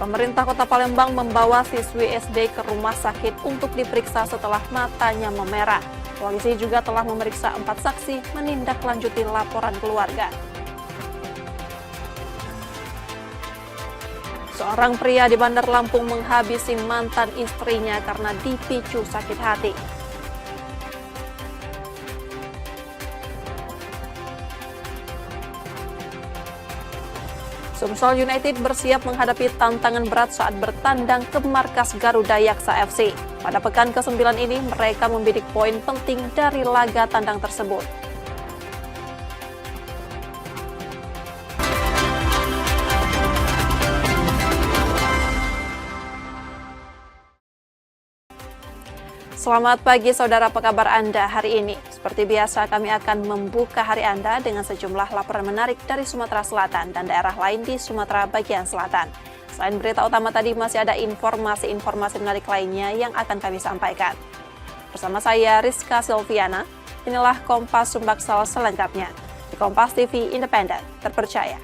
Pemerintah Kota Palembang membawa siswi SD ke rumah sakit untuk diperiksa setelah matanya memerah. Polisi juga telah memeriksa 4 saksi menindaklanjuti laporan keluarga. Seorang pria di Bandar Lampung menghabisi mantan istrinya karena dipicu sakit hati. Sumsel United bersiap menghadapi tantangan berat saat bertandang ke markas Garuda Yaksa FC. Pada pekan ke-9 ini, mereka membidik poin penting dari laga tandang tersebut. Selamat pagi saudara, apa kabar Anda hari ini? Seperti biasa kami akan membuka hari Anda dengan sejumlah laporan menarik dari Sumatera Selatan dan daerah lain di Sumatera bagian selatan. Selain berita utama tadi masih ada informasi-informasi menarik lainnya yang akan kami sampaikan. Bersama saya Rizka Silviana, inilah Kompas Sumbaksel selengkapnya. Di Kompas TV Independen, terpercaya.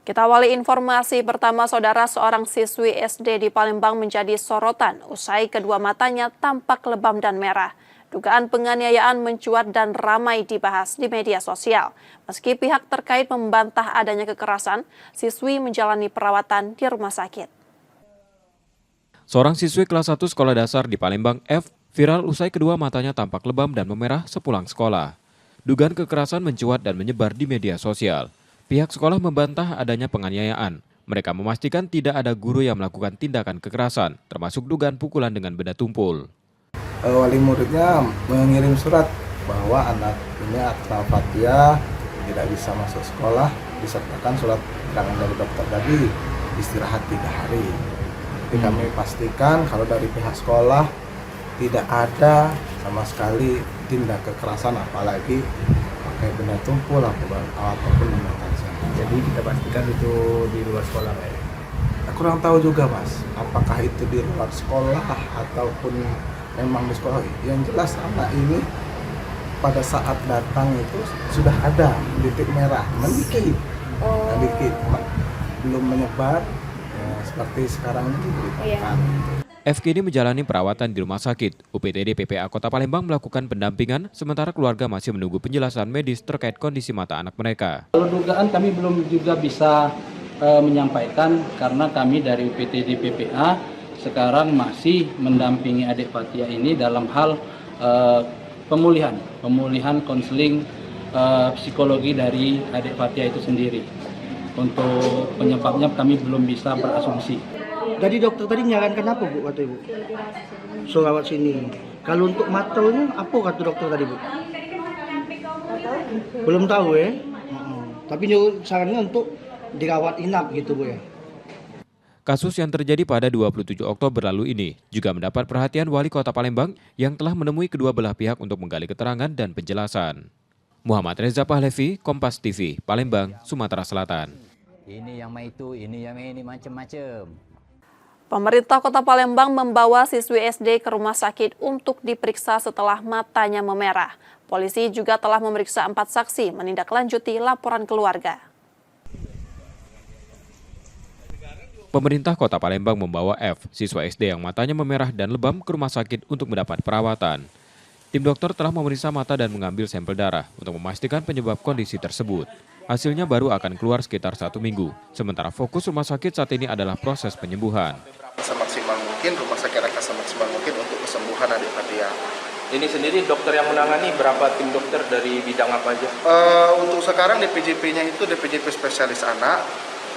Kita awali informasi pertama, saudara. Seorang siswi SD di Palembang menjadi sorotan usai kedua matanya tampak lebam dan merah. Dugaan penganiayaan mencuat dan ramai dibahas di media sosial. Meski pihak terkait membantah adanya kekerasan, siswi menjalani perawatan di rumah sakit. Seorang siswi kelas 1 sekolah dasar di Palembang, F, viral usai kedua matanya tampak lebam dan memerah sepulang sekolah. Dugaan kekerasan mencuat dan menyebar di media sosial. Pihak sekolah membantah adanya penganiayaan. Mereka memastikan tidak ada guru yang melakukan tindakan kekerasan, termasuk dugaan pukulan dengan benda tumpul. Wali muridnya mengirim surat bahwa anak ini Akmal Fatia tidak bisa masuk sekolah, disertakan surat keterangan dari dokter tadi istirahat 3 hari. Jadi kami pastikan kalau dari pihak sekolah tidak ada sama sekali tindak kekerasan, apalagi pakai benda tumpul ataupun benda tajam. Jadi kita pastikan itu di luar sekolah, Pak. Kurang tahu juga, Mas, apakah itu di luar sekolah ataupun memang di sekolah. Yang jelas anak ini pada saat datang itu sudah ada titik merah, sedikit, belum menyebar ya, seperti sekarang ini diberitakan. F kini menjalani perawatan di rumah sakit. UPTD PPA Kota Palembang melakukan pendampingan, sementara keluarga masih menunggu penjelasan medis terkait kondisi mata anak mereka. Kalau dugaan kami belum juga bisa menyampaikan karena kami dari UPTD PPA sekarang masih mendampingi adik Fatia ini dalam hal pemulihan konseling psikologi dari adik Fatia itu sendiri. Untuk penyebabnya kami belum bisa berasumsi. Jadi dokter tadi menyarankan apa, Bu, kata Ibu? Rawat sini. Kalau untuk matanya apa kata dokter tadi, Bu? Belum tahu ya. Tapi sarannya untuk dirawat inap gitu, Bu ya. Kasus yang terjadi pada 27 Oktober lalu ini juga mendapat perhatian Wali Kota Palembang yang telah menemui kedua belah pihak untuk menggali keterangan dan penjelasan. Muhammad Reza Pahlevi, Kompas TV, Palembang, Sumatera Selatan. Ini yang itu, ini yang ini, macam-macam. Pemerintah Kota Palembang membawa siswi SD ke rumah sakit untuk diperiksa setelah matanya memerah. Polisi juga telah memeriksa 4 saksi menindaklanjuti laporan keluarga. Pemerintah Kota Palembang membawa F, siswa SD yang matanya memerah dan lebam, ke rumah sakit untuk mendapat perawatan. Tim dokter telah memeriksa mata dan mengambil sampel darah untuk memastikan penyebab kondisi tersebut. Hasilnya baru akan keluar sekitar 1 minggu, sementara fokus rumah sakit saat ini adalah proses penyembuhan. Semaksimal mungkin, rumah sakit akan semaksimal mungkin untuk kesembuhan adik Fatia. Ini sendiri dokter yang menangani, berapa tim dokter dari bidang apa aja? Untuk sekarang DPJP-nya itu DPJP spesialis anak.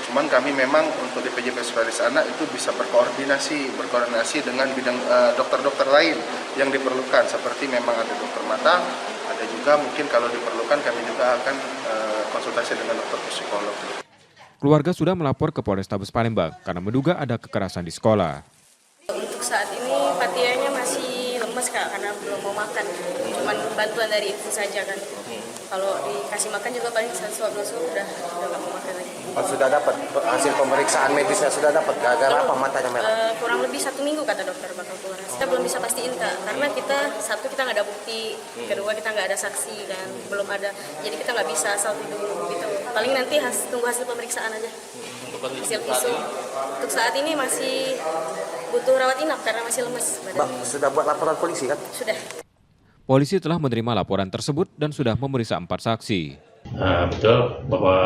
Cuman kami memang untuk DPJP spesialis anak itu bisa berkoordinasi dengan bidang dokter-dokter lain yang diperlukan. Seperti memang ada dokter mata, ada juga mungkin kalau diperlukan kami juga akan konsultasi dengan dokter psikolog. Keluarga sudah melapor ke Polrestabes Palembang karena menduga ada kekerasan di sekolah. Untuk saat ini Fatianya masih lemes, Kak, karena belum belum mau makan, cuman bantuan dari itu saja kan. Kalau dikasih makan juga paling suap udah nggak mau makan lagi. Sudah dapat hasil pemeriksaan medisnya, sudah dapat gara-gara apa matanya merah? Kurang lebih 1 minggu kata dokter bakal keluar. Kita belum bisa pastiin Kak, karena kita satu kita nggak ada bukti, kedua kita nggak ada saksi dan belum ada, jadi kita nggak bisa asal tuduh gitu. Paling nanti tunggu hasil pemeriksaan aja. Hasil visum. Untuk saat ini masih butuh rawat inap karena masih lemes badannya. Sudah buat laporan polisi kan? Sudah. Polisi telah menerima laporan tersebut dan sudah memeriksa 4 saksi. Betul bahwa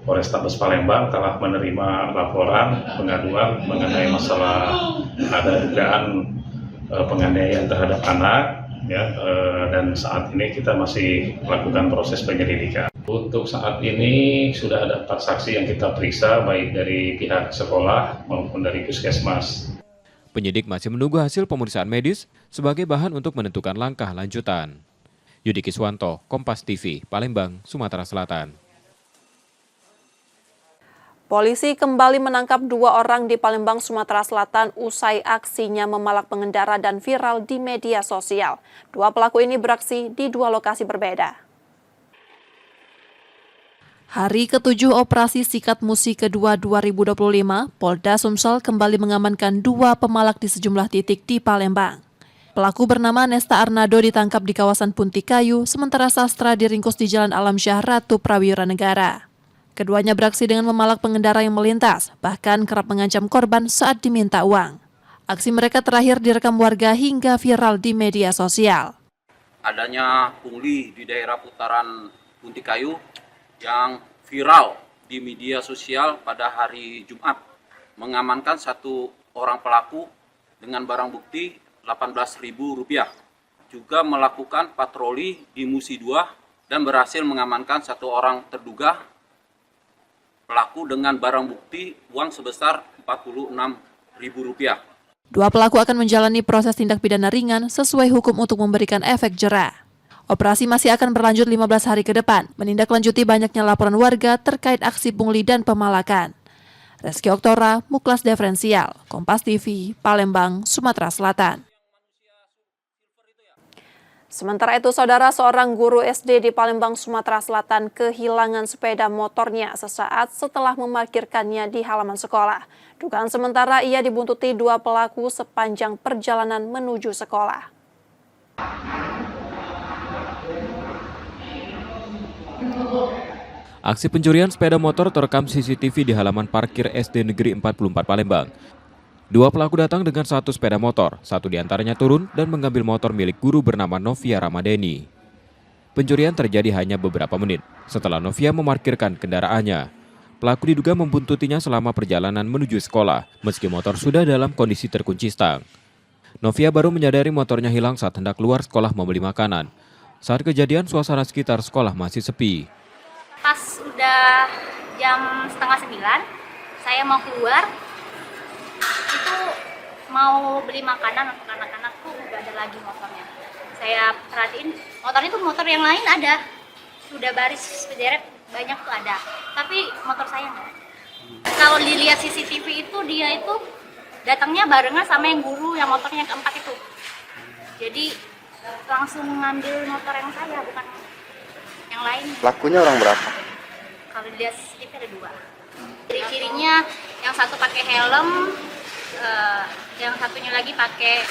Polrestabes Palembang telah menerima laporan pengaduan mengenai masalah ada dugaan penganiayaan terhadap anak, ya, dan saat ini kita masih melakukan proses penyelidikan. Untuk saat ini sudah ada 4 saksi yang kita periksa baik dari pihak sekolah maupun dari puskesmas. Penyidik masih menunggu hasil pemeriksaan medis sebagai bahan untuk menentukan langkah lanjutan. Yudi Kiswanto, Kompas TV, Palembang, Sumatera Selatan. Polisi kembali menangkap 2 orang di Palembang, Sumatera Selatan usai aksinya memalak pengendara dan viral di media sosial. 2 pelaku ini beraksi di 2 lokasi berbeda. Hari ke-7 operasi Sikat Musi kedua 2025, Polda Sumsel kembali mengamankan 2 pemalak di sejumlah titik di Palembang. Pelaku bernama Nesta Arnado ditangkap di kawasan Puntikayu, sementara Sastra diringkus di Jalan Alam Syah Ratu Prawira Negara. Keduanya beraksi dengan memalak pengendara yang melintas, bahkan kerap mengancam korban saat diminta uang. Aksi mereka terakhir direkam warga hingga viral di media sosial. Adanya pungli di daerah putaran Puntikayu yang viral di media sosial pada hari Jumat mengamankan 1 orang pelaku dengan barang bukti Rp18.000. Juga melakukan patroli di Musi 2 dan berhasil mengamankan 1 orang terduga pelaku dengan barang bukti uang sebesar Rp46.000. 2 pelaku akan menjalani proses tindak pidana ringan sesuai hukum untuk memberikan efek jera. Operasi masih akan berlanjut 15 hari ke depan, menindaklanjuti banyaknya laporan warga terkait aksi pungli dan pemalakan. Reski Oktora, Muklas Diferensial, Kompas TV, Palembang, Sumatera Selatan. Sementara itu, saudara, seorang guru SD di Palembang, Sumatera Selatan kehilangan sepeda motornya sesaat setelah memarkirkannya di halaman sekolah. Dugaan sementara ia dibuntuti 2 pelaku sepanjang perjalanan menuju sekolah. Aksi pencurian sepeda motor terekam CCTV di halaman parkir SD Negeri 44 Palembang. 2 pelaku datang dengan 1 sepeda motor, 1 diantaranya turun dan mengambil motor milik guru bernama Novia Ramadeni. Pencurian terjadi hanya beberapa menit setelah Novia memarkirkan kendaraannya. Pelaku diduga membuntutinya selama perjalanan menuju sekolah, meski motor sudah dalam kondisi terkunci stang. Novia baru menyadari motornya hilang saat hendak keluar sekolah membeli makanan. Saat kejadian, suasana sekitar sekolah masih sepi. Pas udah jam 8:30, saya mau keluar, itu mau beli makanan untuk anak-anakku, udah ada lagi motornya. Saya perhatiin, motornya tuh motor yang lain ada, sudah baris berderet banyak tuh ada, tapi motor saya nggak ada. Kalau dilihat CCTV itu dia itu datangnya barengan sama yang guru yang motornya yang keempat itu. Jadi langsung ngambil motor yang saya, bukan yang lain. Pelakunya orang berapa? Kalau dilihat CCTV ada 2. Ciri-cirinya yang satu pakai helm, yang satunya lagi pakai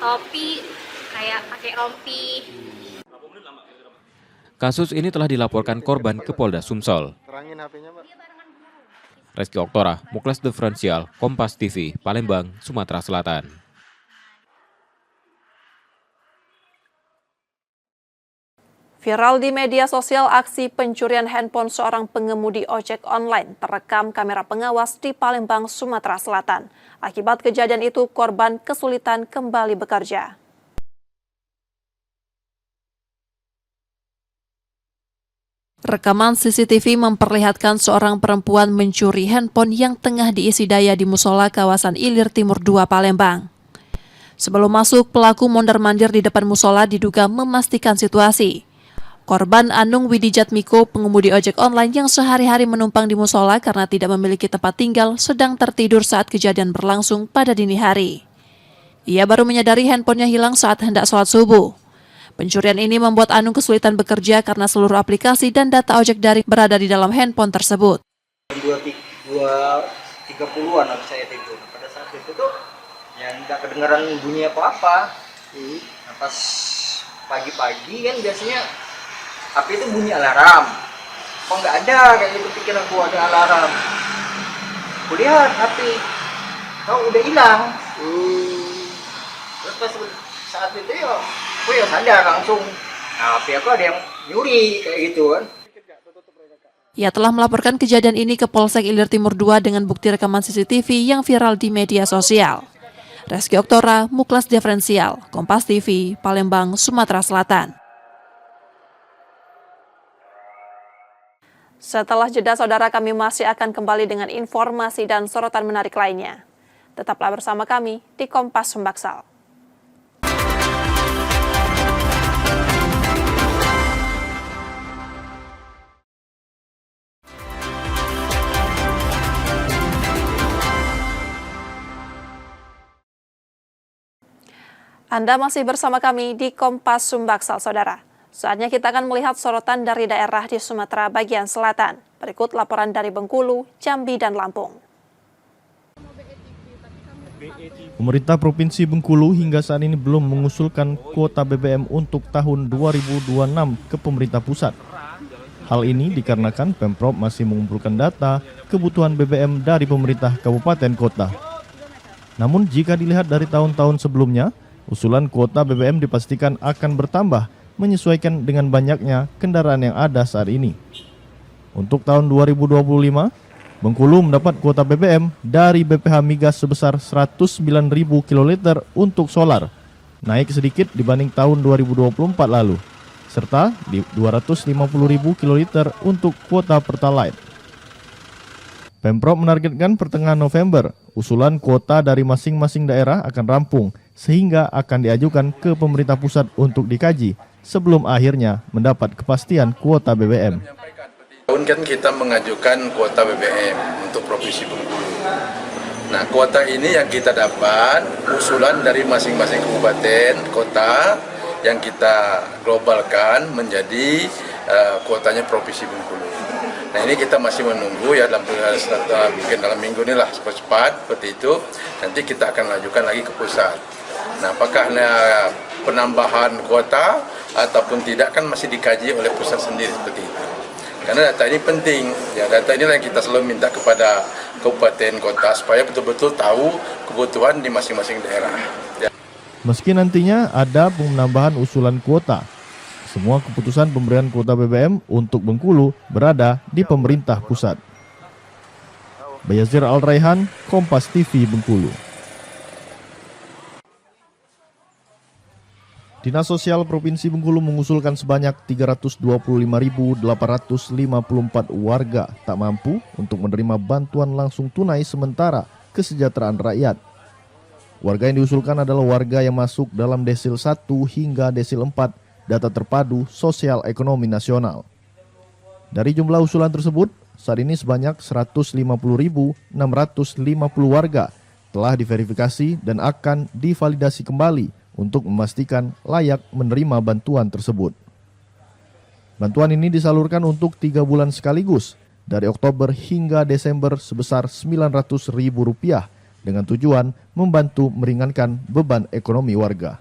topi, kayak pakai rompi. Kasus ini telah dilaporkan korban ke Polda Sumsel. Reski Oktora, Muklas Diferensial, Kompas TV, Palembang, Sumatera Selatan. Viral di media sosial aksi pencurian handphone seorang pengemudi ojek online terekam kamera pengawas di Palembang, Sumatera Selatan. Akibat kejadian itu, korban kesulitan kembali bekerja. Rekaman CCTV memperlihatkan seorang perempuan mencuri handphone yang tengah diisi daya di musola kawasan Ilir Timur 2 Palembang. Sebelum masuk, pelaku mondar-mandir di depan musola diduga memastikan situasi. Korban Anung Widijatmiko, pengemudi ojek online yang sehari-hari menumpang di musola karena tidak memiliki tempat tinggal, sedang tertidur saat kejadian berlangsung pada dini hari. Ia baru menyadari handphonenya hilang saat hendak sholat subuh. Pencurian ini membuat Anung kesulitan bekerja karena seluruh aplikasi dan data ojek daring berada di dalam handphone tersebut. 2.30-an habis saya tidur. Pada saat itu tuh yang tidak kedengaran bunyi apa-apa. Nah, pas pagi-pagi kan biasanya HP itu bunyi alarm. Kok nggak ada, kayak gitu pikiran aku ada alarm. Kulihat HP, udah hilang. Terus pas saat itu aku sadar langsung. Nah, HP aku ada yang nyuri kayak gitu kan. Ia telah melaporkan kejadian ini ke Polsek Ilir Timur 2 dengan bukti rekaman CCTV yang viral di media sosial. Reski Oktora, Muklas Diferensial, Kompas TV, Palembang, Sumatera Selatan. Setelah jeda, saudara, kami masih akan kembali dengan informasi dan sorotan menarik lainnya. Tetaplah bersama kami di Kompas Sumbaksal. Anda masih bersama kami di Kompas Sumbaksal, saudara. Saatnya kita akan melihat sorotan dari daerah di Sumatera bagian selatan. Berikut laporan dari Bengkulu, Jambi, dan Lampung. Pemerintah Provinsi Bengkulu hingga saat ini belum mengusulkan kuota BBM untuk tahun 2026 ke pemerintah pusat. Hal ini dikarenakan Pemprov masih mengumpulkan data kebutuhan BBM dari pemerintah kabupaten kota. Namun jika dilihat dari tahun-tahun sebelumnya, usulan kuota BBM dipastikan akan bertambah menyesuaikan dengan banyaknya kendaraan yang ada saat ini. Untuk tahun 2025, Bengkulu mendapat kuota BBM dari BPH Migas sebesar 109.000 kiloliter untuk solar, naik sedikit dibanding tahun 2024 lalu, serta di 250.000 kiloliter untuk kuota Pertalite. Pemprov menargetkan pertengahan November, usulan kuota dari masing-masing daerah akan rampung, sehingga akan diajukan ke pemerintah pusat untuk dikaji sebelum akhirnya mendapat kepastian kuota BBM. Tahun kan kita mengajukan kuota BBM untuk Provinsi Bengkulu. Nah, kuota ini yang kita dapat usulan dari masing-masing kabupaten, kota yang kita globalkan menjadi kuotanya Provinsi Bengkulu. Nah, ini kita masih menunggu ya mungkin dalam minggu ini lah cepat seperti itu. Nanti kita akan lanjutkan lagi ke pusat. Nah, apakah penambahan kuota ataupun tidak kan masih dikaji oleh pusat sendiri seperti itu. Karena data ini penting, ya data inilah yang kita selalu minta kepada kabupaten kota supaya betul-betul tahu kebutuhan di masing-masing daerah. Ya. Meski nantinya ada penambahan usulan kuota, semua keputusan pemberian kuota BBM untuk Bengkulu berada di pemerintah pusat. Bayazir Al-Raihan, Kompas TV Bengkulu. Dinas Sosial Provinsi Bengkulu mengusulkan sebanyak 325.854 warga tak mampu untuk menerima bantuan langsung tunai sementara kesejahteraan rakyat. Warga yang diusulkan adalah warga yang masuk dalam desil 1 hingga desil 4 data terpadu sosial ekonomi nasional. Dari jumlah usulan tersebut, saat ini sebanyak 150.650 warga telah diverifikasi dan akan divalidasi kembali untuk memastikan layak menerima bantuan tersebut. Bantuan ini disalurkan untuk 3 bulan sekaligus, dari Oktober hingga Desember sebesar Rp900.000 dengan tujuan membantu meringankan beban ekonomi warga.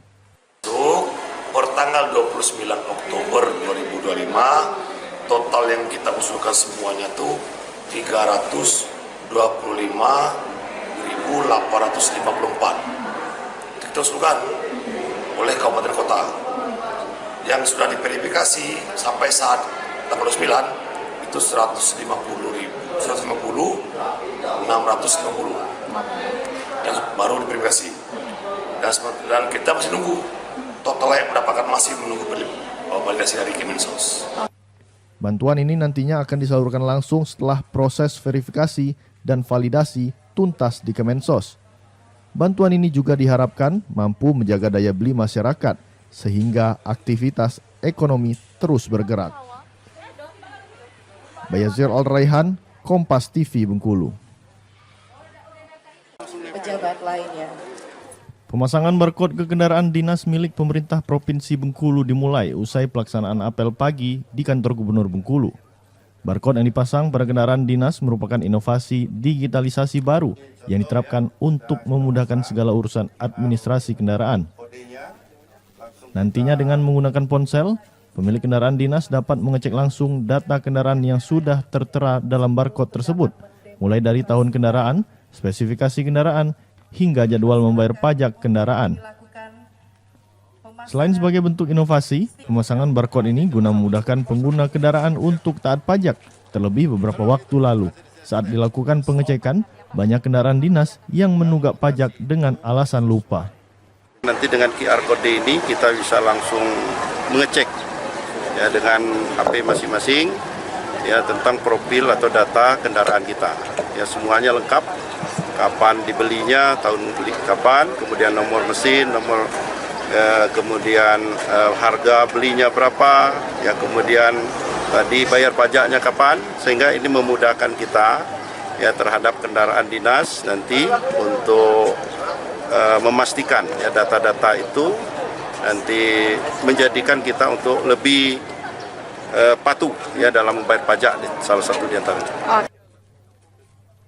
Per tanggal 29 Oktober 2025, total yang kita usulkan semuanya tuh 325.854. Kita usulkan oleh kabupaten kota yang sudah diverifikasi sampai saat tanggal 9 itu 150.650 yang baru diverifikasi dan kita masih nunggu total yang mendapatkan masih menunggu validasi dari Kemensos. Bantuan ini nantinya akan disalurkan langsung setelah proses verifikasi dan validasi tuntas di Kemensos. Bantuan ini juga diharapkan mampu menjaga daya beli masyarakat sehingga aktivitas ekonomi terus bergerak. Bayazir Al-Raihan, Kompas TV Bengkulu. Pejabat lainnya. Pemasangan barcode ke kendaraan dinas milik pemerintah Provinsi Bengkulu dimulai usai pelaksanaan apel pagi di kantor Gubernur Bengkulu. Barcode yang dipasang pada kendaraan dinas merupakan inovasi digitalisasi baru yang diterapkan untuk memudahkan segala urusan administrasi kendaraan. Nantinya dengan menggunakan ponsel, pemilik kendaraan dinas dapat mengecek langsung data kendaraan yang sudah tertera dalam barcode tersebut, mulai dari tahun kendaraan, spesifikasi kendaraan, hingga jadwal membayar pajak kendaraan. Selain sebagai bentuk inovasi, pemasangan barcode ini guna memudahkan pengguna kendaraan untuk taat pajak. Terlebih beberapa waktu lalu, saat dilakukan pengecekan, banyak kendaraan dinas yang menunggak pajak dengan alasan lupa. Nanti dengan QR code ini kita bisa langsung mengecek ya dengan HP masing-masing ya tentang profil atau data kendaraan kita. Ya semuanya lengkap. Kapan dibelinya, tahun beli kapan, kemudian nomor mesin, nomor kemudian harga belinya berapa, ya kemudian tadi bayar pajaknya kapan, sehingga ini memudahkan kita ya terhadap kendaraan dinas nanti untuk memastikan ya data-data itu nanti menjadikan kita untuk lebih patuh ya dalam membayar pajak, salah satu di antaranya.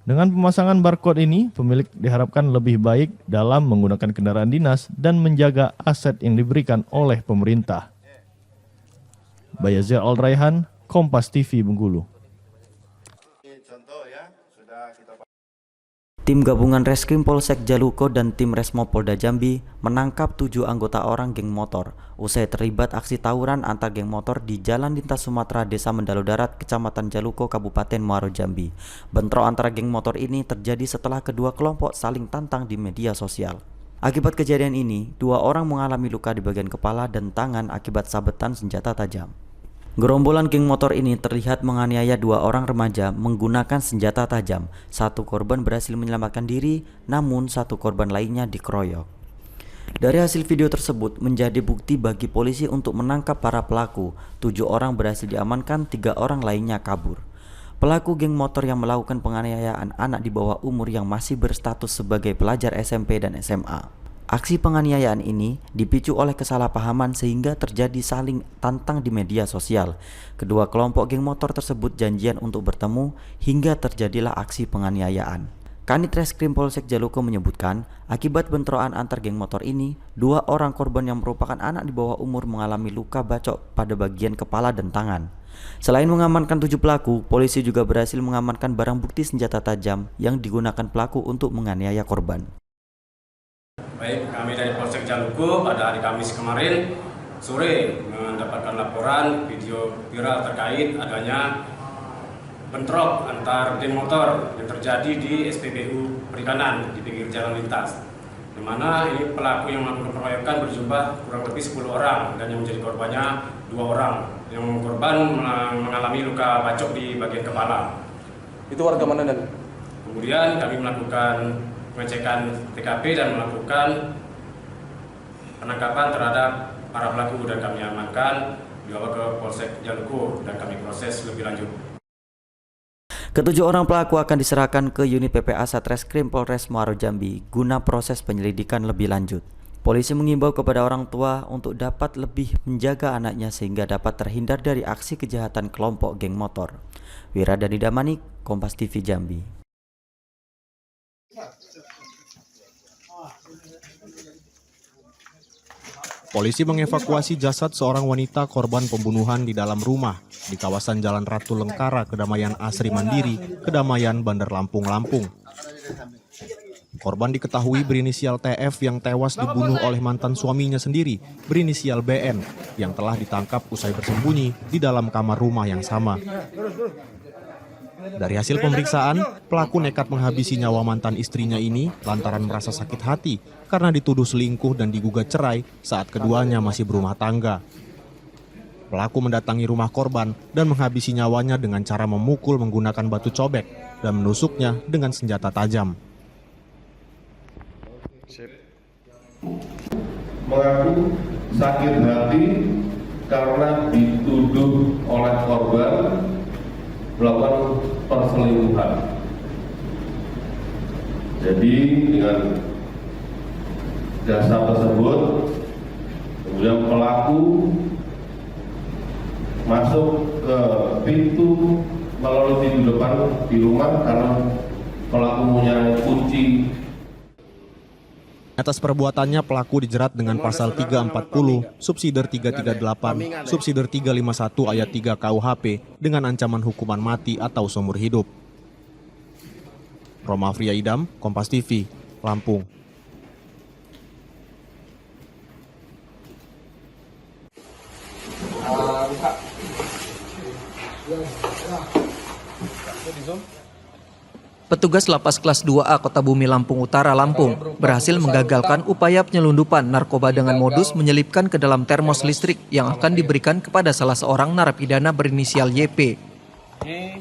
Dengan pemasangan barcode ini, pemilik diharapkan lebih baik dalam menggunakan kendaraan dinas dan menjaga aset yang diberikan oleh pemerintah. Bayazir Al-Raihan, Kompas TV Bengkulu. Tim gabungan Reskrim Polsek Jaluko dan tim Resmo Polda Jambi menangkap 7 anggota orang geng motor usai terlibat aksi tawuran antar geng motor di Jalan Lintas Sumatera, Desa Mendalo Darat, Kecamatan Jaluko, Kabupaten Muaro Jambi. Bentrok antara geng motor ini terjadi setelah kedua kelompok saling tantang di media sosial. Akibat kejadian ini, 2 orang mengalami luka di bagian kepala dan tangan akibat sabetan senjata tajam. Gerombolan geng motor ini terlihat menganiaya 2 orang remaja menggunakan senjata tajam. 1 korban berhasil menyelamatkan diri, namun 1 korban lainnya dikeroyok. Dari hasil video tersebut menjadi bukti bagi polisi untuk menangkap para pelaku. 7 orang berhasil diamankan, 3 orang lainnya kabur. Pelaku geng motor yang melakukan penganiayaan anak di bawah umur yang masih berstatus sebagai pelajar SMP dan SMA. Aksi penganiayaan ini dipicu oleh kesalahpahaman sehingga terjadi saling tantang di media sosial. Kedua kelompok geng motor tersebut janjian untuk bertemu hingga terjadilah aksi penganiayaan. Kanit Reskrim Polsek Jaluko menyebutkan, akibat bentrokan antar geng motor ini, 2 orang korban yang merupakan anak di bawah umur mengalami luka bacok pada bagian kepala dan tangan. Selain mengamankan 7 pelaku, polisi juga berhasil mengamankan barang bukti senjata tajam yang digunakan pelaku untuk menganiaya korban. Baik, kami dari Polsek Jaluko pada hari Kamis kemarin sore mendapatkan laporan video viral terkait adanya bentrok antar geng motor yang terjadi di SPBU Perikanan di pinggir jalan lintas, di mana ini pelaku yang melakukan pengeroyokan berjumlah kurang lebih 10 orang dan yang menjadi korbannya 2 orang. Yang korban mengalami luka bacok di bagian kepala. Itu warga mana dan? Kemudian kami melakukan pengecekan TKP dan melakukan penangkapan terhadap para pelaku dan kami amankan, dibawa ke Polsek Jaluko dan kami proses lebih lanjut. Ketujuh orang pelaku akan diserahkan ke unit PPA Satreskrim Polres Muaro Jambi guna proses penyelidikan lebih lanjut. Polisi mengimbau kepada orang tua untuk dapat lebih menjaga anaknya sehingga dapat terhindar dari aksi kejahatan kelompok geng motor. Wiradani Damanik, Kompas TV Jambi. Polisi mengevakuasi jasad seorang wanita korban pembunuhan di dalam rumah di kawasan Jalan Ratu Lengkara, Kedamaian Asri Mandiri, Kedamaian, Bandar Lampung, Lampung. Korban diketahui berinisial TF yang tewas dibunuh oleh mantan suaminya sendiri, berinisial BN, yang telah ditangkap usai bersembunyi di dalam kamar rumah yang sama. Dari hasil pemeriksaan, pelaku nekat menghabisi nyawa mantan istrinya ini lantaran merasa sakit hati karena dituduh selingkuh dan digugat cerai saat keduanya masih berumah tangga. Pelaku mendatangi rumah korban dan menghabisi nyawanya dengan cara memukul menggunakan batu cobek dan menusuknya dengan senjata tajam. Mengaku sakit hati karena dituduh oleh korban melakukan perselingkuhan. Jadi dengan jasa tersebut. Kemudian pelaku masuk ke pintu melalui pintu depan di rumah karena pelaku punya kunci. Atas perbuatannya pelaku dijerat dengan pasal 340, subsider 338, subsider 351 ayat 3 KUHP dengan ancaman hukuman mati atau seumur hidup. Roma Afria Idam, Kompas TV, Lampung. Petugas Lapas Kelas 2A Kota Bumi Lampung Utara, Lampung, berhasil menggagalkan upaya penyelundupan narkoba dengan modus menyelipkan ke dalam termos listrik yang akan diberikan kepada salah seorang narapidana berinisial YP.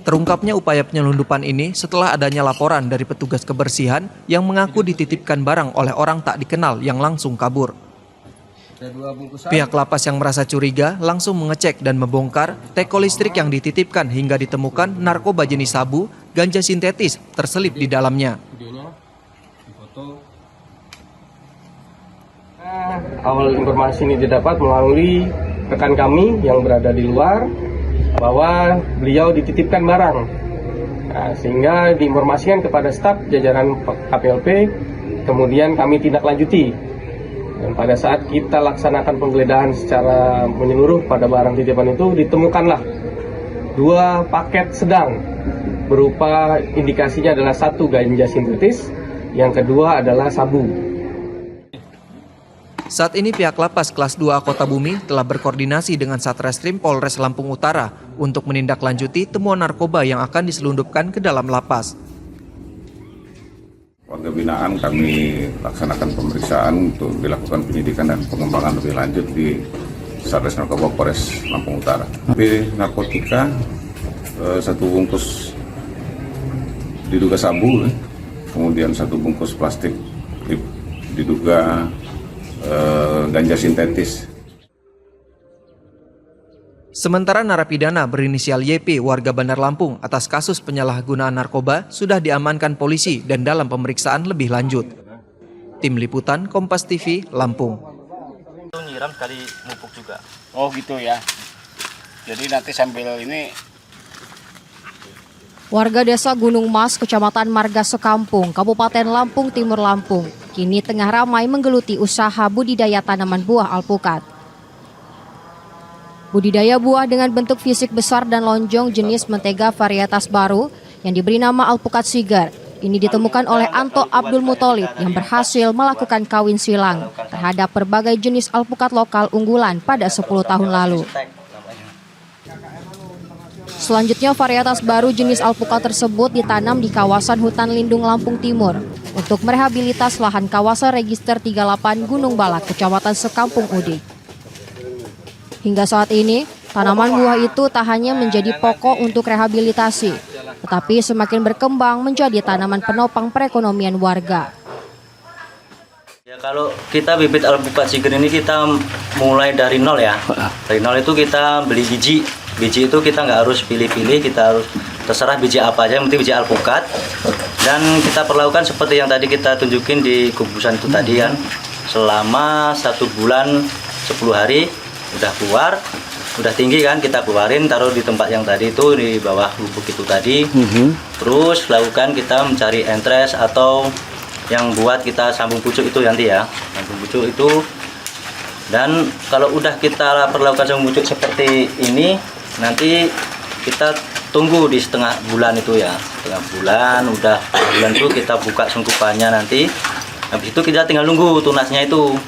Terungkapnya upaya penyelundupan ini setelah adanya laporan dari petugas kebersihan yang mengaku dititipkan barang oleh orang tak dikenal yang langsung kabur. Pihak lapas yang merasa curiga langsung mengecek dan membongkar teko listrik yang dititipkan hingga ditemukan narkoba jenis sabu, ganja sintetis terselip di dalamnya. Awal informasi ini didapat melalui rekan kami yang berada di luar bahwa beliau dititipkan barang. Nah, sehingga diinformasikan kepada staf jajaran KPLP, kemudian kami tindak lanjuti. Dan pada saat kita laksanakan penggeledahan secara menyeluruh pada barang titipan itu, ditemukanlah 2 paket sedang berupa indikasinya adalah 1 ganja sintetis, yang kedua adalah sabu. Saat ini pihak Lapas Kelas 2A Kota Bumi telah berkoordinasi dengan Satreskrim Polres Lampung Utara untuk menindaklanjuti temuan narkoba yang akan diselundupkan ke dalam lapas. Warga binaan kami laksanakan pemeriksaan untuk dilakukan penyidikan dan pengembangan lebih lanjut di Satres Narkoba Polres Lampung Utara. Tapi narkotika 1 bungkus diduga sabu, kemudian 1 bungkus plastik diduga ganja sintetis. Sementara narapidana berinisial YP warga Bandar Lampung atas kasus penyalahgunaan narkoba sudah diamankan polisi dan dalam pemeriksaan lebih lanjut. Tim Liputan Kompas TV, Lampung. Itu nyiram sekali mupuk juga. Oh gitu ya. Jadi nanti sambil ini. Warga desa Gunung Mas, Kecamatan Marga Sekampung, Kabupaten Lampung Timur Lampung, kini tengah ramai menggeluti usaha budidaya tanaman buah alpukat. Budidaya buah dengan bentuk fisik besar dan lonjong jenis mentega varietas baru yang diberi nama alpukat Sigar ini ditemukan oleh Anto Abdul Mutolib yang berhasil melakukan kawin silang terhadap berbagai jenis alpukat lokal unggulan pada 10 tahun lalu. Selanjutnya varietas baru jenis alpukat tersebut ditanam di kawasan hutan lindung Lampung Timur untuk merehabilitas lahan kawasan Register 38 Gunung Balak, Kecamatan Sekampung Udik. Hingga saat ini, tanaman buah itu tak hanya menjadi pokok untuk rehabilitasi, tetapi semakin berkembang menjadi tanaman penopang perekonomian warga. Ya, kalau kita bibit alpukat Sigar ini kita mulai dari nol ya. Dari nol itu kita beli biji. Biji itu kita nggak harus pilih-pilih, kita harus terserah biji apa aja, yang penting biji alpukat. Dan kita perlakukan seperti yang tadi kita tunjukin di kubusan itu tadi kan. Selama 1 bulan 10 hari udah keluar, udah tinggi kan, kita keluarin, taruh di tempat yang tadi itu di bawah lubuk itu tadi. Terus lakukan kita mencari entres atau yang buat kita sambung pucuk itu nanti ya, sambung pucuk itu. Dan kalau udah kita perlakukan sambung pucuk seperti ini, nanti kita tunggu di setengah bulan itu ya, setengah bulan, udah bulan itu kita buka sungkupannya nanti. Habis itu kita tinggal nunggu tunasnya itu.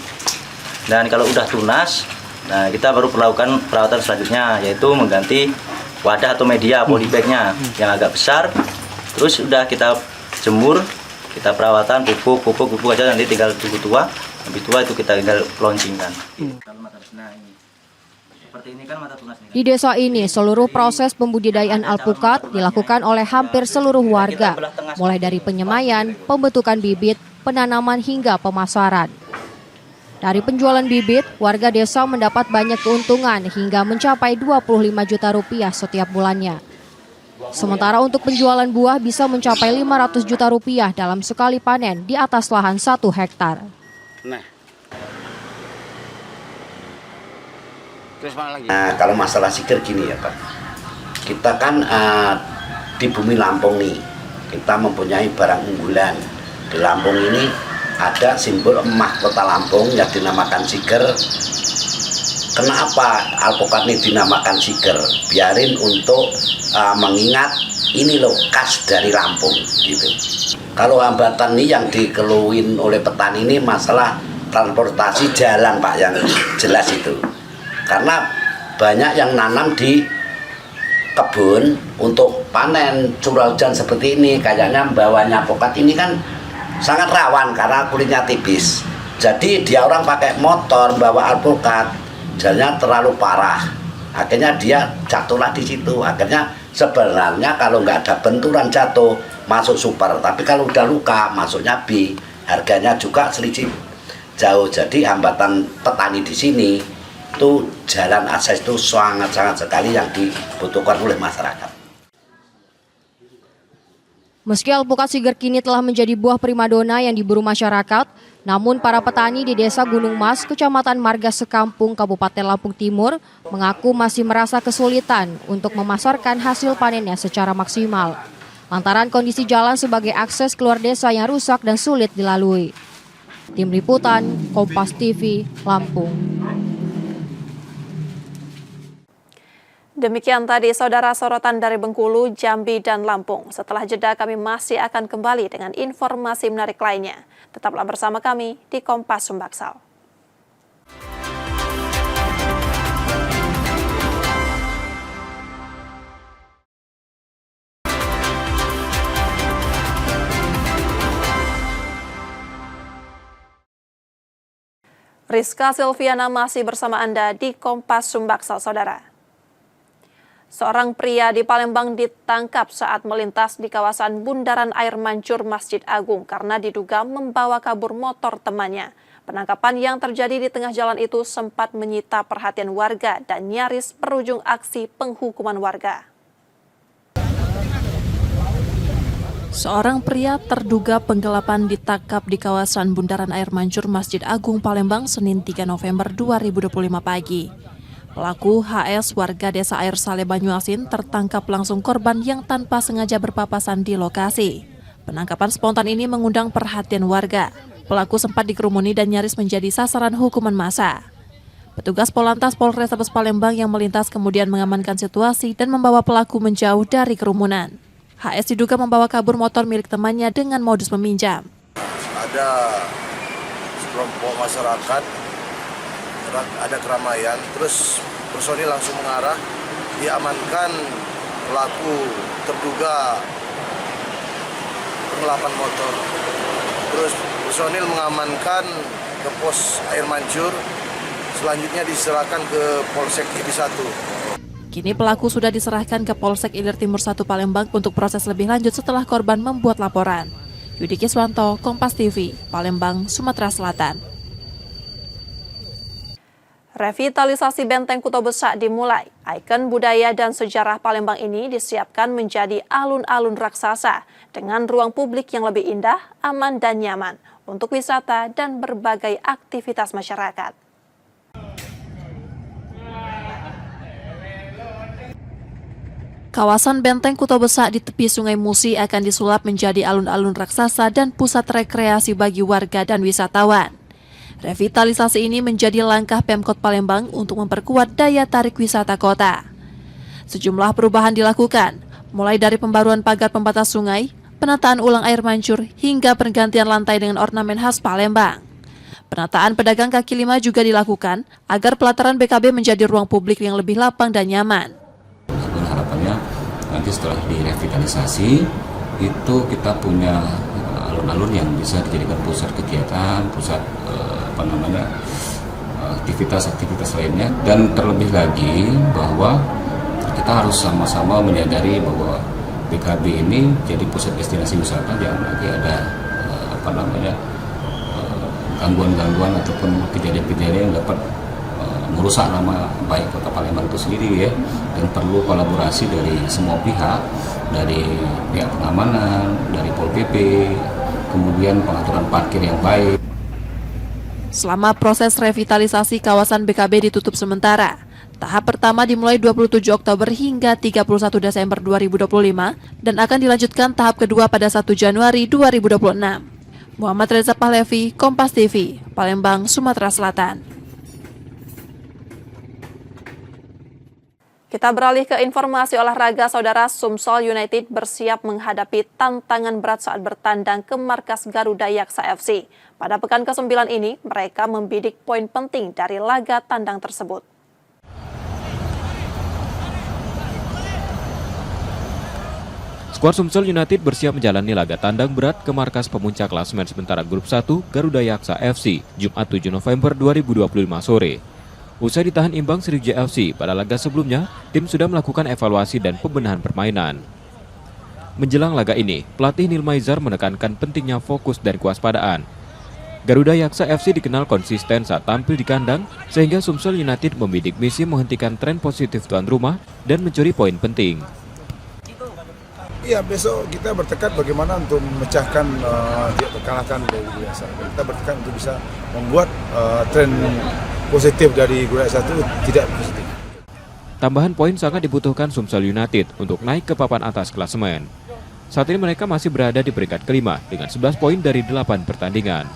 Dan kalau udah tunas, nah kita baru melakukan perawatan selanjutnya, yaitu mengganti wadah atau media polybagnya yang agak besar. Terus udah kita jemur, kita perawatan pupuk aja, nanti tinggal tunggu tua. Habis tua itu kita tinggal launchingkan. Di desa ini seluruh proses pembudidayaan alpukat dilakukan oleh hampir seluruh warga, mulai dari penyemaian, pembentukan bibit, penanaman hingga pemasaran. Dari penjualan bibit, warga desa mendapat banyak keuntungan hingga mencapai 25 juta rupiah setiap bulannya. Sementara untuk penjualan buah bisa mencapai 500 juta rupiah dalam sekali panen di atas lahan 1 hektar. Nah, Nah, kalau masalah siger gini ya Pak, kita kan di bumi Lampung nih, kita mempunyai barang unggulan. Di Lampung ini ada simbol mahkota Lampung yang dinamakan siger. Kenapa alpukat ini dinamakan siger? Biarin untuk mengingat ini loh khas dari Lampung gitu. Kalau hambatan nih yang dikeluhin oleh petani ini masalah transportasi jalan Pak, yang jelas itu. Karena banyak yang nanam di kebun untuk panen curah hujan seperti ini, kayaknya bawahnya alpukat ini kan sangat rawan karena kulitnya tipis. Jadi dia orang pakai motor bawa alpukat, jalannya terlalu parah. Akhirnya dia jatuhlah di situ. Akhirnya sebenarnya kalau nggak ada benturan jatuh masuk super, tapi kalau udah luka masuknya B. Harganya juga selisih jauh. Jadi hambatan petani di sini itu jalan akses itu sangat-sangat sekali yang dibutuhkan oleh masyarakat. Meski alpukat siger kini telah menjadi buah primadona yang diburu masyarakat, namun para petani di Desa Gunung Mas, Kecamatan Marga Sekampung, Kabupaten Lampung Timur, mengaku masih merasa kesulitan untuk memasarkan hasil panennya secara maksimal. Lantaran kondisi jalan sebagai akses keluar desa yang rusak dan sulit dilalui. Tim Liputan, Kompas TV, Lampung. Demikian tadi saudara sorotan dari Bengkulu, Jambi, dan Lampung. Setelah jeda kami masih akan kembali dengan informasi menarik lainnya. Tetaplah bersama kami di Kompas Sumbaksal. Rizka Silviana masih bersama Anda di Kompas Sumbaksal, saudara. Seorang pria di Palembang ditangkap saat melintas di kawasan Bundaran Air Mancur Masjid Agung karena diduga membawa kabur motor temannya. Penangkapan yang terjadi di tengah jalan itu sempat menyita perhatian warga dan nyaris berujung aksi penghukuman warga. Seorang pria terduga penggelapan ditangkap di kawasan Bundaran Air Mancur Masjid Agung Palembang Senin 3 November 2025 pagi. Pelaku HS warga Desa Air Saleh Banyuasin tertangkap langsung korban yang tanpa sengaja berpapasan di lokasi. Penangkapan spontan ini mengundang perhatian warga. Pelaku sempat dikerumuni dan nyaris menjadi sasaran hukuman massa. Petugas Polantas Polrestabes Palembang yang melintas kemudian mengamankan situasi dan membawa pelaku menjauh dari kerumunan. HS diduga membawa kabur motor milik temannya dengan modus meminjam. Ada sekelompok masyarakat, ada keramaian, terus personil langsung mengarah, diamankan pelaku terduga penggelapan motor. Terus personil mengamankan ke pos Air Mancur, selanjutnya diserahkan ke Polsek Ilir 1. Kini pelaku sudah diserahkan ke Polsek Ilir Timur 1 Palembang untuk proses lebih lanjut setelah korban membuat laporan. Yudi Kiswanto, Kompas TV, Palembang, Sumatera Selatan. Revitalisasi Benteng Kuto Besak dimulai. Ikon budaya dan sejarah Palembang ini disiapkan menjadi alun-alun raksasa dengan ruang publik yang lebih indah, aman, dan nyaman untuk wisata dan berbagai aktivitas masyarakat. Kawasan Benteng Kuto Besak di tepi Sungai Musi akan disulap menjadi alun-alun raksasa dan pusat rekreasi bagi warga dan wisatawan. Revitalisasi ini menjadi langkah Pemkot Palembang untuk memperkuat daya tarik wisata kota. Sejumlah perubahan dilakukan, mulai dari pembaruan pagar pembatas sungai, penataan ulang air mancur, hingga pergantian lantai dengan ornamen khas Palembang. Penataan pedagang kaki lima juga dilakukan agar pelataran BKB menjadi ruang publik yang lebih lapang dan nyaman. Harapannya nanti setelah direvitalisasi itu kita punya alun-alun yang bisa dijadikan pusat kegiatan, pusat aktivitas lainnya, dan terlebih lagi bahwa kita harus sama-sama menyadari bahwa BKB ini jadi pusat destinasi wisata, jangan lagi ada gangguan-gangguan ataupun kejadian-kejadian yang dapat merusak nama baik Kota Palembang itu sendiri ya, dan perlu kolaborasi dari semua pihak, dari pihak pengamanan, dari Pol PP, kemudian pengaturan parkir yang baik. Selama proses revitalisasi kawasan BKB ditutup sementara, Tahap pertama dimulai 27 Oktober hingga 31 Desember 2025 dan akan dilanjutkan tahap kedua pada 1 Januari 2026. Muhammad Reza Pahlevi, Kompas TV, Palembang, Sumatera Selatan. Kita beralih ke informasi olahraga. Saudara, Sumsel United bersiap menghadapi tantangan berat saat bertandang ke markas Garuda Yaksa FC. Pada pekan ke-9 ini, mereka membidik poin penting dari laga tandang tersebut. Skuad Sumsel United bersiap menjalani laga tandang berat ke markas pemuncak klasemen sementara Grup 1 Garuda Yaksa FC, Jumat 7 November 2025 sore. Usai ditahan imbang Sriwijaya FC pada laga sebelumnya, tim sudah melakukan evaluasi dan pembenahan permainan. Menjelang laga ini, pelatih Nilmaizar menekankan pentingnya fokus dan kewaspadaan. Garuda Yaksa FC dikenal konsisten saat tampil di kandang, sehingga Sumsel United membidik misi menghentikan tren positif tuan rumah dan mencuri poin penting. Iya, besok kita bertekad bagaimana untuk memecahkan kekalahan dari biasa. Kita bertekad untuk bisa membuat tren positif dari Garuda Yaksa itu tidak positif. Tambahan poin sangat dibutuhkan Sumsel United untuk naik ke papan atas klasemen. Saat ini mereka masih berada di peringkat kelima dengan 11 poin dari 8 pertandingan.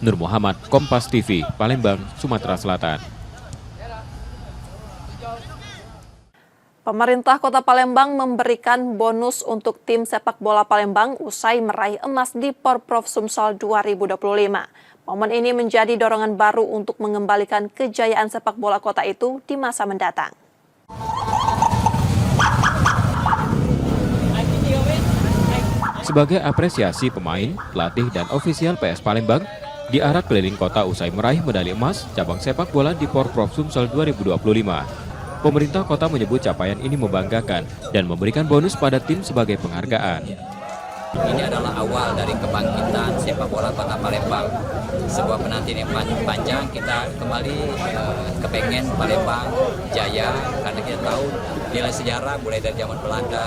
Nur Muhammad, Kompas TV, Palembang, Sumatera Selatan. Pemerintah Kota Palembang memberikan bonus untuk tim sepak bola Palembang usai meraih emas di Porprov Sumsel 2025. Momen ini menjadi dorongan baru untuk mengembalikan kejayaan sepak bola kota itu di masa mendatang. Sebagai apresiasi pemain, pelatih, dan ofisial PS Palembang diarak keliling kota usai meraih medali emas cabang sepak bola di Porprov Sumsel 2025. Pemerintah kota menyebut capaian ini membanggakan dan memberikan bonus pada tim sebagai penghargaan. Ini adalah awal dari kebangkitan sepak bola Kota Palembang. Sebuah penantian yang panjang, kita kembali kepengen Palembang jaya karena kita tahu nilai sejarah mulai dari zaman Belanda,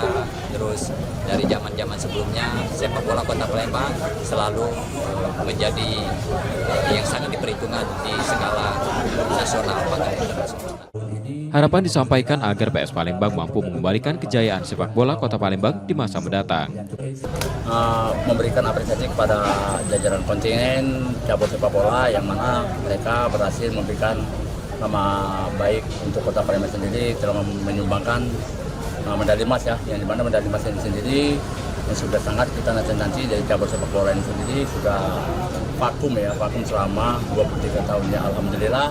terus dari zaman-zaman sebelumnya sepak bola Kota Palembang selalu menjadi yang sangat diperhitungkan di skala nasional bahkan internasional. Harapan disampaikan agar PS Palembang mampu mengembalikan kejayaan sepak bola Kota Palembang di masa mendatang. Memberikan apresiasi kepada jajaran kontingen cabur sepak bola yang mana mereka berhasil memberikan nama baik untuk Kota Palembang sendiri telah menyumbangkan medali emas ya, yang dimana medali emas ini sendiri yang sudah sangat kita nanti dari cabur sepak bola ini sendiri sudah vakum selama 23 tahun ya. Alhamdulillah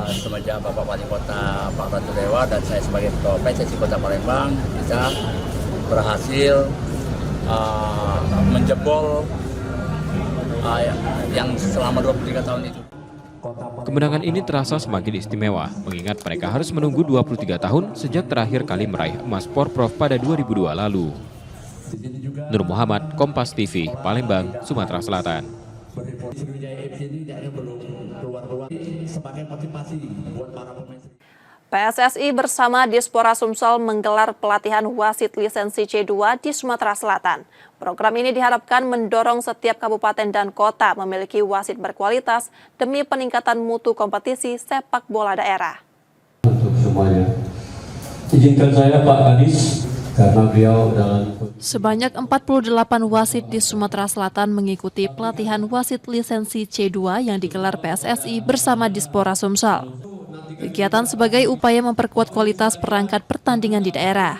semenjak Bapak Wali Kota Pak Ratu Dewa dan saya sebagai Ketua PSSI Kota Palembang bisa berhasil menjebol yang selama 23 tahun itu. Kemenangan ini terasa semakin istimewa, mengingat mereka harus menunggu 23 tahun sejak terakhir kali meraih emas Porprov pada 2002 lalu. Nur Muhammad, Kompas TV, Palembang, Sumatera Selatan. PSSI bersama Dispora Sumsel menggelar pelatihan wasit lisensi C2 di Sumatera Selatan. Program ini diharapkan mendorong setiap kabupaten dan kota memiliki wasit berkualitas demi peningkatan mutu kompetisi sepak bola daerah. Untuk semuanya, izinkan saya Pak Kadis, karena beliau dalam... Sebanyak 48 wasit di Sumatera Selatan mengikuti pelatihan wasit lisensi C2 yang digelar PSSI bersama Dispora Sumsel. Kegiatan sebagai upaya memperkuat kualitas perangkat pertandingan di daerah.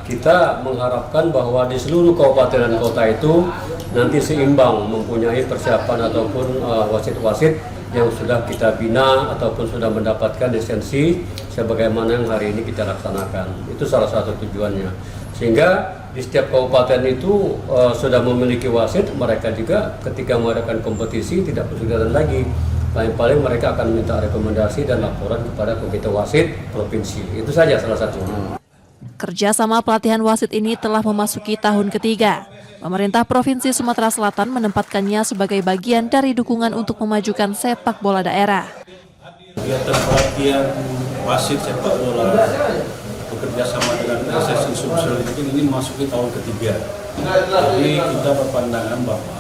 Kita mengharapkan bahwa di seluruh kabupaten dan kota itu nanti seimbang mempunyai persiapan ataupun wasit-wasit yang sudah kita bina ataupun sudah mendapatkan lisensi sebagaimana yang hari ini kita laksanakan. Itu salah satu tujuannya. Sehingga di setiap kabupaten itu sudah memiliki wasit, mereka juga ketika mengadakan kompetisi tidak kesulitan lagi. Paling-paling mereka akan minta rekomendasi dan laporan kepada komite wasit provinsi. Itu saja salah satunya. Kerjasama pelatihan wasit ini telah memasuki tahun ketiga. Pemerintah Provinsi Sumatera Selatan menempatkannya sebagai bagian dari dukungan untuk memajukan sepak bola daerah. Kegiatan pelatihan wasit sepak bola bekerja sama dengan PSSI Sumsel ini memasuki tahun ketiga. Jadi kita berpandangan bahwa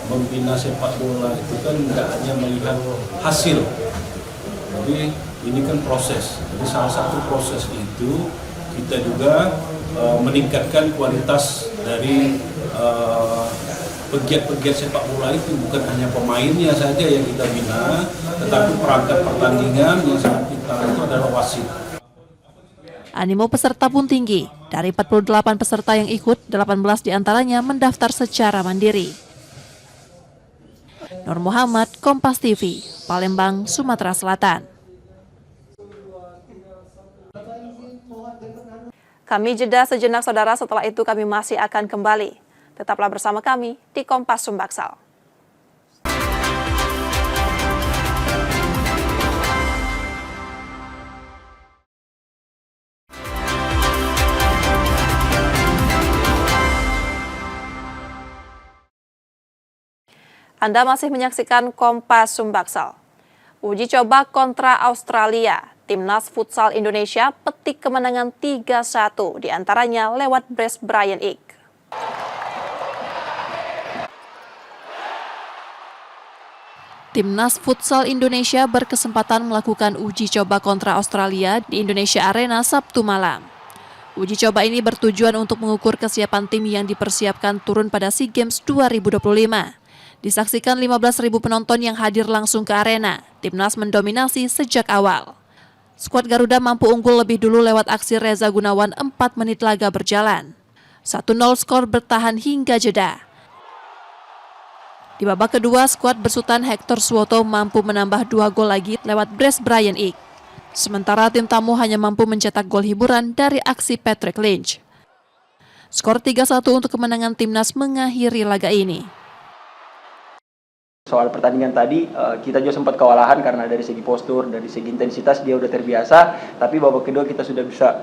membina sepak bola itu kan tidak hanya melihat hasil, tapi ini kan proses. Jadi salah satu proses itu kita juga meningkatkan kualitas dari pegiat-pegiat sepak bola itu, bukan hanya pemainnya saja yang kita bina, tetapi perangkat pertandingan yang sangat vital itu adalah wasit. Animo peserta pun tinggi. Dari 48 peserta yang ikut, 18 diantaranya mendaftar secara mandiri. Nur Muhammad, Kompas TV, Palembang, Sumatera Selatan. Kami jeda sejenak saudara, setelah itu kami masih akan kembali. Tetaplah bersama kami di Kompas Sumbaksal. Anda masih menyaksikan Kompas Sumbaksal. Uji coba kontra Australia. Timnas Futsal Indonesia petik kemenangan 3-1, diantaranya lewat brace Brian Ig. Timnas Futsal Indonesia berkesempatan melakukan uji coba kontra Australia di Indonesia Arena Sabtu malam. Uji coba ini bertujuan untuk mengukur kesiapan tim yang dipersiapkan turun pada SEA Games 2025. Disaksikan 15.000 penonton yang hadir langsung ke arena, Timnas mendominasi sejak awal. Skuad Garuda mampu unggul lebih dulu lewat aksi Reza Gunawan 4 menit laga berjalan. 1-0 skor bertahan hingga jeda. Di babak kedua, skuad besutan Hector Suwoto mampu menambah 2 gol lagi lewat brace Brian Ig. Sementara tim tamu hanya mampu mencetak gol hiburan dari aksi Patrick Lynch. Skor 3-1 untuk kemenangan Timnas mengakhiri laga ini. Soal pertandingan tadi, kita juga sempat kewalahan karena dari segi postur, dari segi intensitas dia udah terbiasa, tapi babak kedua kita sudah bisa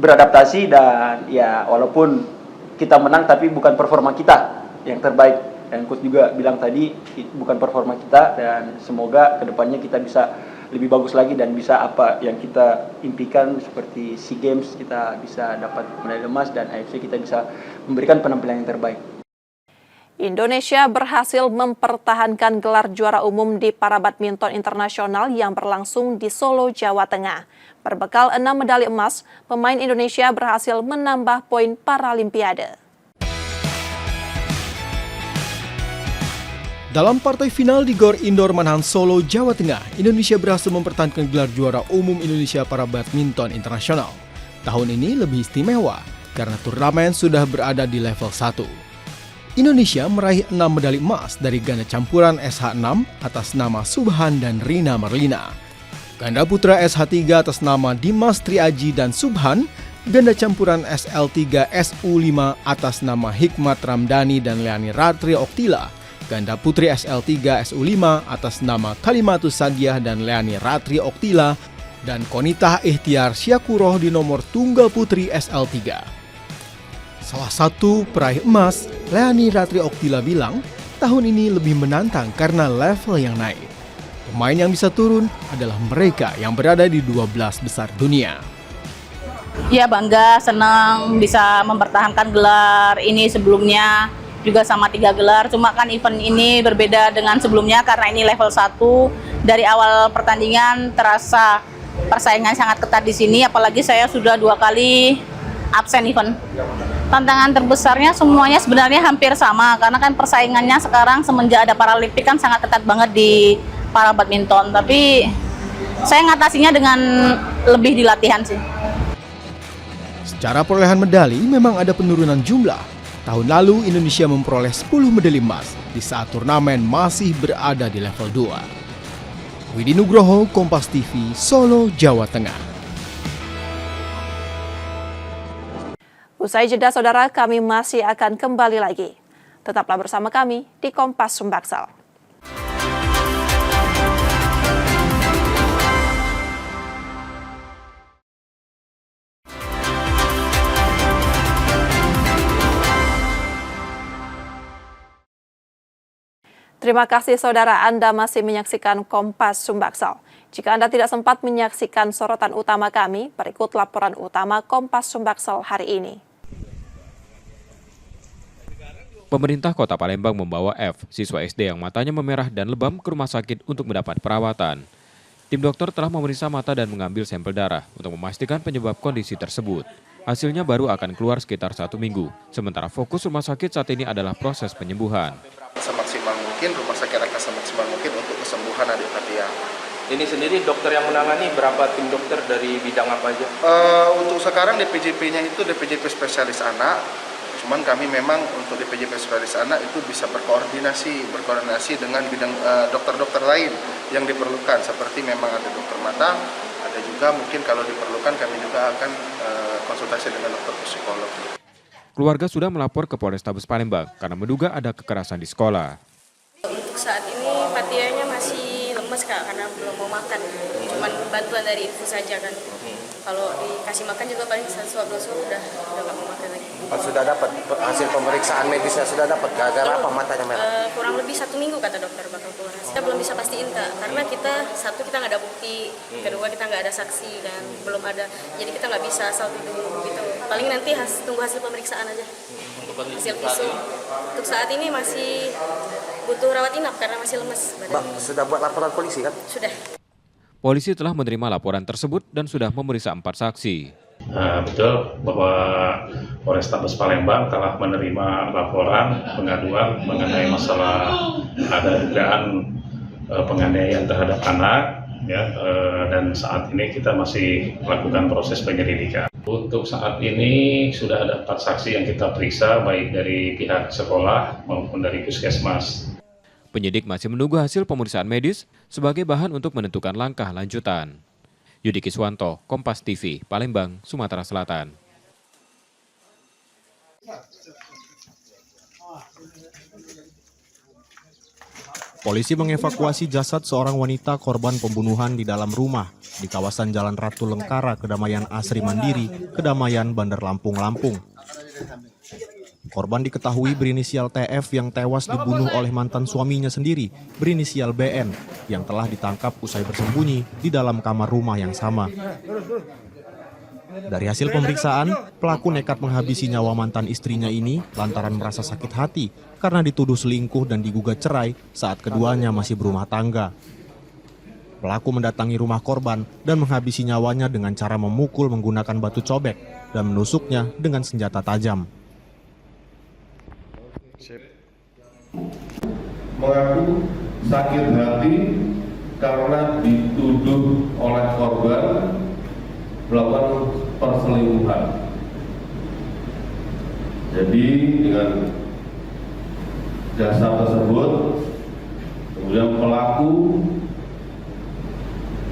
beradaptasi dan ya walaupun kita menang tapi bukan performa kita yang terbaik. Dan coach juga bilang tadi bukan performa kita dan semoga kedepannya kita bisa lebih bagus lagi dan bisa apa yang kita impikan seperti SEA Games kita bisa dapat medali emas dan AFC kita bisa memberikan penampilan yang terbaik. Indonesia berhasil mempertahankan gelar juara umum di Para Badminton Internasional yang berlangsung di Solo, Jawa Tengah. Berbekal 6 medali emas, pemain Indonesia berhasil menambah poin Paralimpiade. Dalam partai final di Gor Indoor Manahan Solo, Jawa Tengah, Indonesia berhasil mempertahankan gelar juara umum Indonesia Para Badminton Internasional. Tahun ini lebih istimewa karena turnamen sudah berada di level 1. Indonesia meraih 6 medali emas dari ganda campuran SH6 atas nama Subhan dan Rina Marlina. Ganda putra SH3 atas nama Dimas Triaji dan Subhan, ganda campuran SL3 SU5 atas nama Hikmat Ramdhani dan Leani Ratri Oktila, ganda putri SL3 SU5 atas nama Kalimatus Sadiah dan Leani Ratri Oktila, dan Konitah Ikhtiar Syakuroh di nomor tunggal putri SL3. Salah satu peraih emas, Leani Ratri Oktila bilang, tahun ini lebih menantang karena level yang naik. Pemain yang bisa turun adalah mereka yang berada di 12 besar dunia. Ya bangga, senang bisa mempertahankan gelar ini sebelumnya juga sama 3 gelar. Cuma kan event ini berbeda dengan sebelumnya karena ini level 1. Dari awal pertandingan terasa persaingan sangat ketat di sini, apalagi saya sudah 2 kali absen event. Tantangan terbesarnya semuanya sebenarnya hampir sama karena kan persaingannya sekarang semenjak ada Paralimpik kan sangat ketat banget di para badminton, tapi saya ngatasinya dengan lebih di latihan sih. Secara perolehan medali memang ada penurunan jumlah. Tahun lalu Indonesia memperoleh 10 medali emas di saat turnamen masih berada di level 2. Widi Nugroho, Kompas TV, Solo, Jawa Tengah. Usai jeda saudara, kami masih akan kembali lagi. Tetaplah bersama kami di Kompas Sumbaksal. Terima kasih saudara, Anda masih menyaksikan Kompas Sumbaksal. Jika Anda tidak sempat menyaksikan sorotan utama kami, berikut laporan utama Kompas Sumbaksal hari ini. Pemerintah Kota Palembang membawa F, siswa SD yang matanya memerah dan lebam ke rumah sakit untuk mendapat perawatan. Tim dokter telah memeriksa mata dan mengambil sampel darah untuk memastikan penyebab kondisi tersebut. Hasilnya baru akan keluar sekitar 1 minggu, sementara fokus rumah sakit saat ini adalah proses penyembuhan. Semaksimal mungkin, rumah sakit akan semaksimal mungkin untuk kesembuhan adik Fatia. Ini sendiri dokter yang menangani, berapa tim dokter dari bidang apa aja? Untuk sekarang DPJP-nya itu DPJP spesialis anak. Cuman kami memang untuk DPJP spesialis anak itu bisa berkoordinasi dengan bidang dokter-dokter lain yang diperlukan. Seperti memang ada dokter mata, ada juga mungkin kalau diperlukan kami juga akan konsultasi dengan dokter psikolog. Keluarga sudah melapor ke Polrestabes Palembang karena menduga ada kekerasan di sekolah. Untuk saat ini Fatianya masih lemes Kak, karena belum mau makan. Cuman bantuan dari infus saja kan. Kalau dikasih makan juga paling suap udah nggak mau makan lagi. Sudah dapat hasil pemeriksaan medisnya, sudah dapat gara-gara apa matanya merah? Kurang lebih 1 minggu kata dokter bakal keluar. Kita belum bisa pastiin Kak, karena kita nggak ada bukti, kedua kita nggak ada saksi dan belum ada, jadi kita nggak bisa asal tuduh gitu. Paling nanti tunggu hasil pemeriksaan aja. Hasil visum. Untuk saat ini masih butuh rawat inap karena masih lemes badannya. Sudah buat laporan polisi kan? Sudah. Polisi telah menerima laporan tersebut dan sudah memeriksa 4 saksi. Betul bahwa Polrestabes Palembang telah menerima laporan pengaduan mengenai masalah ada dugaan penganiayaan terhadap anak, ya, dan saat ini kita masih melakukan proses penyelidikan. Untuk saat ini sudah ada 4 saksi yang kita periksa, baik dari pihak sekolah maupun dari puskesmas. Penyidik masih menunggu hasil pemeriksaan medis sebagai bahan untuk menentukan langkah lanjutan. Yudi Kiswanto, Kompas TV, Palembang, Sumatera Selatan. Polisi mengevakuasi jasad seorang wanita korban pembunuhan di dalam rumah di kawasan Jalan Ratu Lengkara, Kedamaian Asri Mandiri, Kedamaian, Bandar Lampung, Lampung. Korban diketahui berinisial TF yang tewas dibunuh oleh mantan suaminya sendiri, berinisial BN, yang telah ditangkap usai bersembunyi di dalam kamar rumah yang sama. Dari hasil pemeriksaan, pelaku nekat menghabisi nyawa mantan istrinya ini lantaran merasa sakit hati karena dituduh selingkuh dan digugat cerai saat keduanya masih berumah tangga. Pelaku mendatangi rumah korban dan menghabisi nyawanya dengan cara memukul menggunakan batu cobek dan menusuknya dengan senjata tajam. Mengaku sakit hati karena dituduh oleh korban melakukan perselingkuhan. Jadi dengan dasar tersebut, kemudian pelaku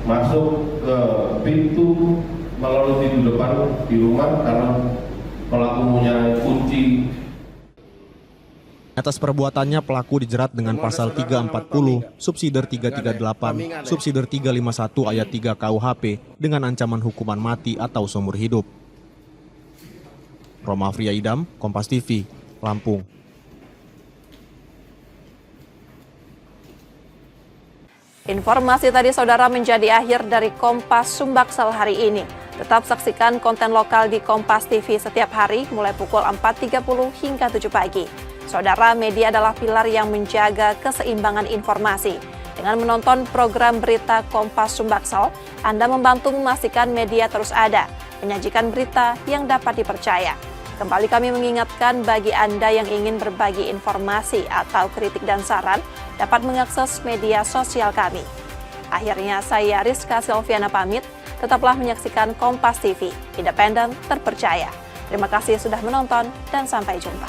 masuk ke pintu melalui pintu depan di rumah karena pelaku punya kunci. Atas perbuatannya, pelaku dijerat dengan pasal 340, subsider 338, subsider 351 ayat 3 KUHP dengan ancaman hukuman mati atau seumur hidup. Roma Friaidam, Kompas TV, Lampung. Informasi tadi saudara menjadi akhir dari Kompas Sumbaksel hari ini. Tetap saksikan konten lokal di Kompas TV setiap hari mulai pukul 4.30 hingga 7 pagi. Saudara, media adalah pilar yang menjaga keseimbangan informasi. Dengan menonton program berita Kompas Sumbaksel, Anda membantu memastikan media terus ada, menyajikan berita yang dapat dipercaya. Kembali kami mengingatkan bagi Anda yang ingin berbagi informasi atau kritik dan saran, dapat mengakses media sosial kami. Akhirnya saya Rizka Silviana pamit, tetaplah menyaksikan Kompas TV, independen, terpercaya. Terima kasih sudah menonton dan sampai jumpa.